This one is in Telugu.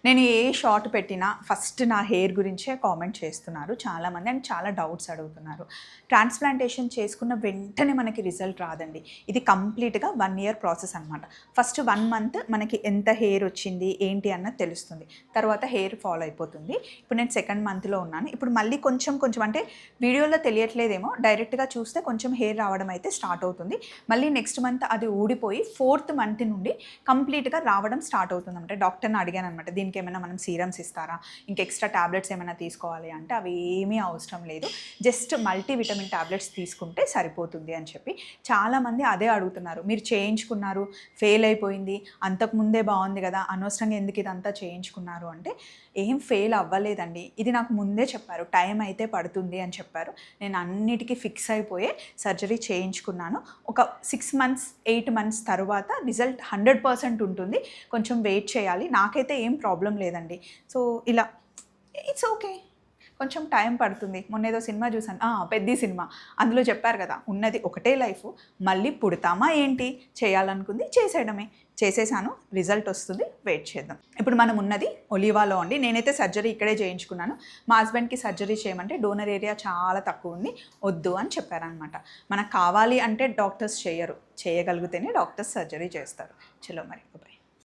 నేను ఏ షార్ట్ పెట్టినా ఫస్ట్ నా హెయిర్ గురించే కామెంట్ చేస్తున్నారు చాలామంది అండ్ చాలా డౌట్స్ అడుగుతున్నారు. ట్రాన్స్ప్లాంటేషన్ చేసుకున్న వెంటనే మనకి రిజల్ట్ రాదండి. ఇది కంప్లీట్గా 1 ఇయర్ ప్రాసెస్ అనమాట. ఫస్ట్ 1 మంత్ మనకి ఎంత హెయిర్ వచ్చింది ఏంటి అన్నది తెలుస్తుంది. తర్వాత హెయిర్ ఫాల్ అయిపోతుంది. ఇప్పుడు నేను 2nd మంత్లో ఉన్నాను. ఇప్పుడు మళ్ళీ కొంచెం అంటే వీడియోలో తెలియట్లేదేమో, డైరెక్ట్గా చూస్తే కొంచెం హెయిర్ రావడం అయితే స్టార్ట్ అవుతుంది. మళ్ళీ నెక్స్ట్ మంత్ అది ఊడిపోయి 4th మంత్ నుండి కంప్లీట్గా రావడం స్టార్ట్ అవుతుంది అనమాట. డాక్టర్ని అడిగాను అనమాట, దీనికి ఏమైనా మనం సీరమ్స్ ఇస్తారా, ఇంకా ఎక్స్ట్రా ట్యాబ్లెట్స్ ఏమైనా తీసుకోవాలి అంటే అవి ఏమీ అవసరం లేదు, జస్ట్ మల్టీవిటమిన్ ట్యాబ్లెట్స్ తీసుకుంటే సరిపోతుంది అని చెప్పి. చాలామంది అదే అడుగుతున్నారు, మీరు చేయించుకున్నారు ఫెయిల్ అయిపోయింది, అంతకుముందే బాగుంది కదా, అనవసరంగా ఎందుకు ఇదంతా చేయించుకున్నారు అంటే ఏం ఫెయిల్ అవ్వలేదండి. ఇది నాకు ముందే చెప్పారు, టైం అయితే పడుతుంది అని చెప్పారు. నేను అన్నిటికీ ఫిక్స్ అయిపోయే సర్జరీ చేయించుకున్నాను. ఒక 6 మంత్స్ 8 మంత్స్ తర్వాత రిజల్ట్ 100% ఉంటుంది. కొంచెం వెయిట్ చేయాలి. నాకైతే ఏం ప్రాబ్లం లేదండి. సో ఇలా ఇట్స్ ఓకే, కొంచెం టైం పడుతుంది. మొన్న ఏదో సినిమా చూసాను, పెద్ది సినిమా, అందులో చెప్పారు కదా, ఉన్నది ఒకటే లైఫ్, మళ్ళీ పుడతామా ఏంటి, చేయాలనుకుంది చేసేయడమే. చేసేసాను, రిజల్ట్ వస్తుంది, వెయిట్ చేద్దాం. ఇప్పుడు మనం ఉన్నది ఒలివాలో అండి. నేనైతే సర్జరీ ఇక్కడే చేయించుకున్నాను. మా హస్బెండ్కి సర్జరీ చేయమంటే డోనర్ ఏరియా చాలా తక్కువ ఉంది, వద్దు అని చెప్పారనమాట. మనకు కావాలి అంటే డాక్టర్స్ చేయరు, చేయగలిగితేనే డాక్టర్స్ సర్జరీ చేస్తారు. చలో మరి.